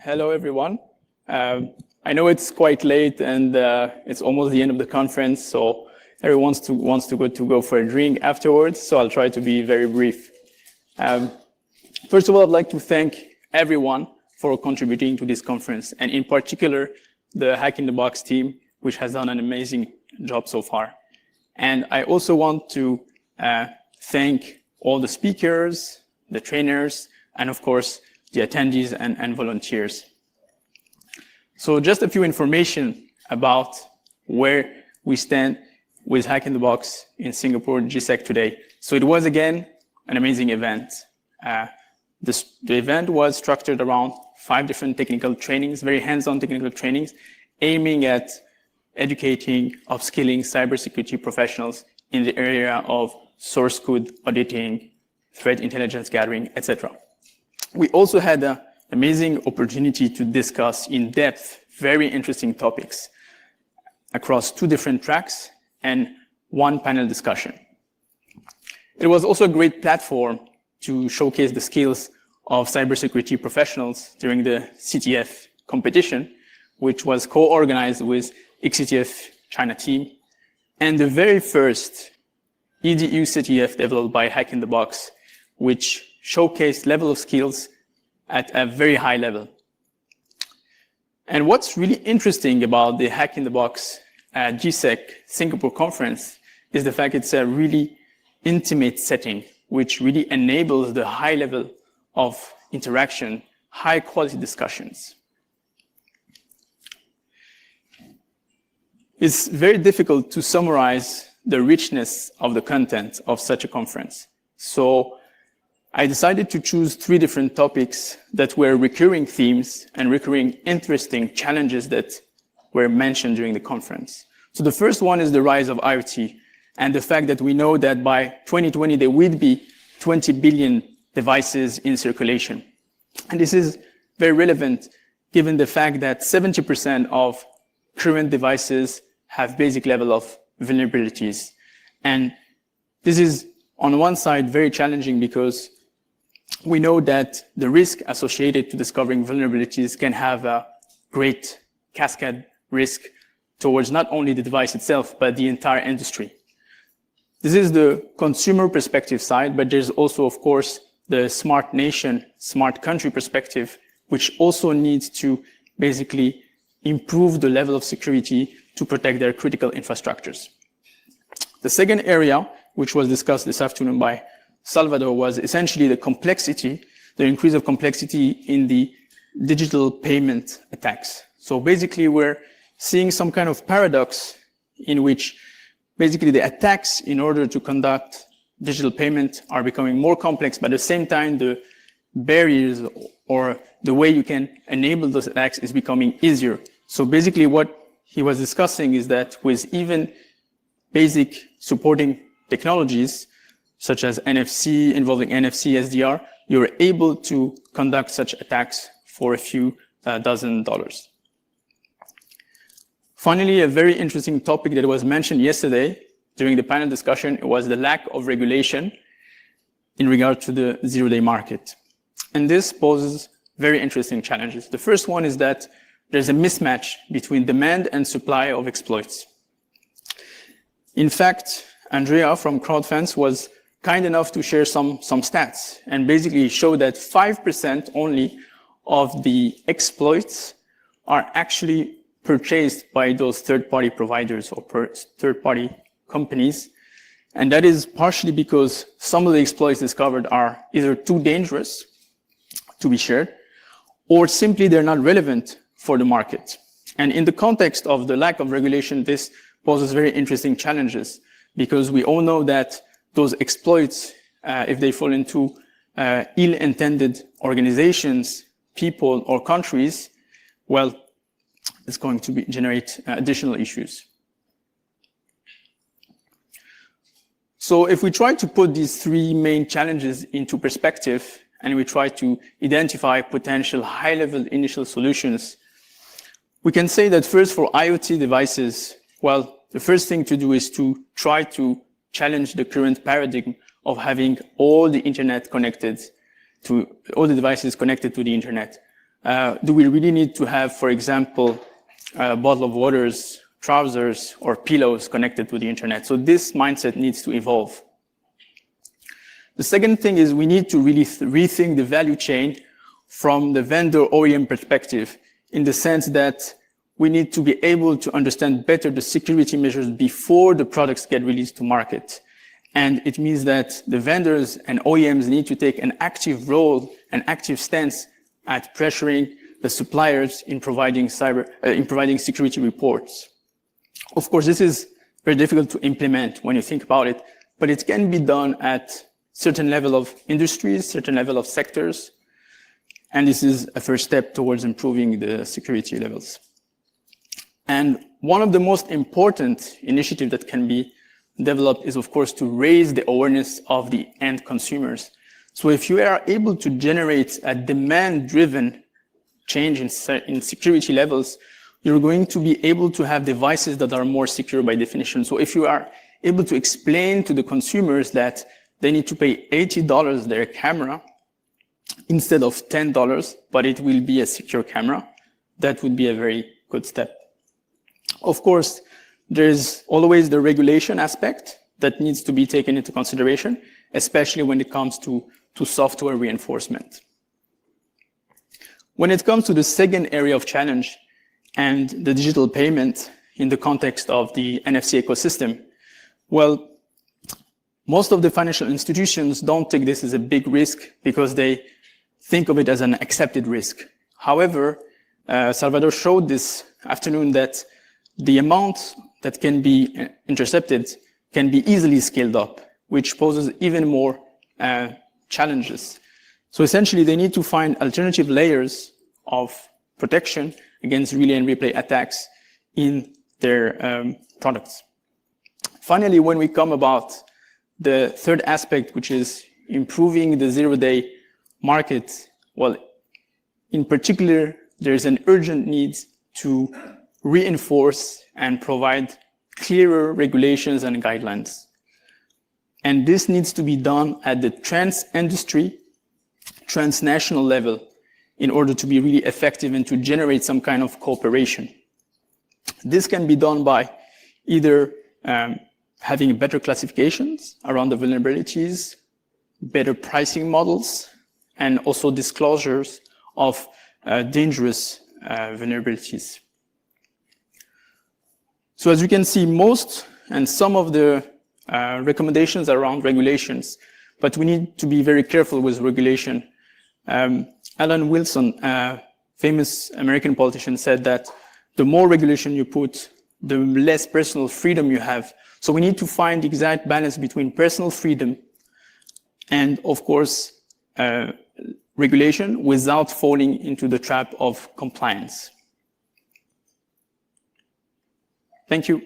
Hello, everyone. I know it's quite late and it's almost the end of the conference, so everyone wants to go for a drink afterwards, so I'll try to be very brief. First of all, I'd like to thank everyone for contributing to this conference, and in particular, the Hack in the Box team, which has done an amazing job so far. And I also want to thank all the speakers, the trainers, and of course, the attendees and volunteers. So just a few information about where we stand with Hack in the Box in Singapore GSEC today. So it was, again, an amazing event. The event was structured around 5 different technical trainings, very hands-on technical trainings, aiming at educating, upskilling cybersecurity professionals in the area of source code auditing, threat intelligence gathering, etc. We also had an amazing opportunity to discuss in depth very interesting topics across 2 different tracks and 1 panel discussion. It was also a great platform to showcase the skills of cybersecurity professionals during the CTF competition, which was co-organized with XCTF China team, and the very first EDU CTF developed by Hack in the Box, which showcased level of skills at a very high level. And what's really interesting about the Hack in the Box GSEC Singapore conference is the fact it's a really intimate setting, which really enables the high level of interaction, high quality discussions. It's very difficult to summarize the richness of the content of such a conference. So I decided to choose 3 different topics that were recurring themes and recurring interesting challenges that were mentioned during the conference. So the first one is the rise of IoT and the fact that we know that by 2020 there will be 20 billion devices in circulation. And this is very relevant given the fact that 70% of current devices have basic level of vulnerabilities. And this is on one side very challenging because we know that the risk associated to discovering vulnerabilities can have a great cascade risk towards not only the device itself, but the entire industry. This is the consumer perspective side, but there's also, of course, the smart nation, smart country perspective, which also needs to basically improve the level of security to protect their critical infrastructures. The second area, which was discussed this afternoon by Salvador, was essentially the complexity, the increase of complexity in the digital payment attacks. So basically, we're seeing some kind of paradox in which basically the attacks in order to conduct digital payment are becoming more complex, but at the same time, the barriers or the way you can enable those attacks is becoming easier. So basically what he was discussing is that with even basic supporting technologies, such as NFC, involving NFC, SDR, you're able to conduct such attacks for a few dozen dollars. Finally, a very interesting topic that was mentioned yesterday during the panel discussion was the lack of regulation in regard to the zero-day market. And this poses very interesting challenges. The first one is that there's a mismatch between demand and supply of exploits. In fact, Andrea from CrowdFence was kind enough to share some stats and basically show that 5% only of the exploits are actually purchased by those third-party providers or third-party companies. And that is partially because some of the exploits discovered are either too dangerous to be shared, or simply they're not relevant for the market. And in the context of the lack of regulation, this poses very interesting challenges because we all know that those exploits, if they fall into ill-intended organizations, people, or countries, well, it's going to generate additional issues. So if we try to put these 3 main challenges into perspective and we try to identify potential high-level initial solutions, we can say that first for IoT devices, well, the first thing to do is to try to challenge the current paradigm of having all the internet connected to all the devices connected to the internet. Do we really need to have, for example, a bottle of waters, trousers, or pillows connected to the internet? So this mindset needs to evolve. The second thing is we need to really rethink the value chain from the vendor OEM perspective, in the sense that we need to be able to understand better the security measures before the products get released to market. And it means that the vendors and OEMs need to take an active role, an active stance at pressuring the suppliers in providing security reports. Of course, this is very difficult to implement when you think about it, but it can be done at certain level of industries, certain level of sectors, and this is a first step towards improving the security levels. And one of the most important initiatives that can be developed is, of course, to raise the awareness of the end consumers. So if you are able to generate a demand-driven change in security levels, you're going to be able to have devices that are more secure by definition. So if you are able to explain to the consumers that they need to pay $80 their camera instead of $10, but it will be a secure camera, that would be a very good step. Of course, there's always the regulation aspect that needs to be taken into consideration, especially when it comes to software reinforcement. When it comes to the second area of challenge and the digital payment in the context of the NFC ecosystem, well, most of the financial institutions don't take this as a big risk because they think of it as an accepted risk. However, Salvador showed this afternoon that the amount that can be intercepted can be easily scaled up, which poses even more challenges. So essentially, they need to find alternative layers of protection against relay and replay attacks in their products. Finally, when we come about the third aspect, which is improving the zero-day market, well, in particular, there's an urgent need to reinforce and provide clearer regulations and guidelines. And this needs to be done at the trans-industry, transnational level in order to be really effective and to generate some kind of cooperation. This can be done by either having better classifications around the vulnerabilities, better pricing models, and also disclosures of dangerous vulnerabilities. So as you can see, most and some of the recommendations around regulations, but we need to be very careful with regulation. Alan Wilson, a famous American politician, said that the more regulation you put, the less personal freedom you have. So we need to find the exact balance between personal freedom and, of course, regulation without falling into the trap of compliance. Thank you.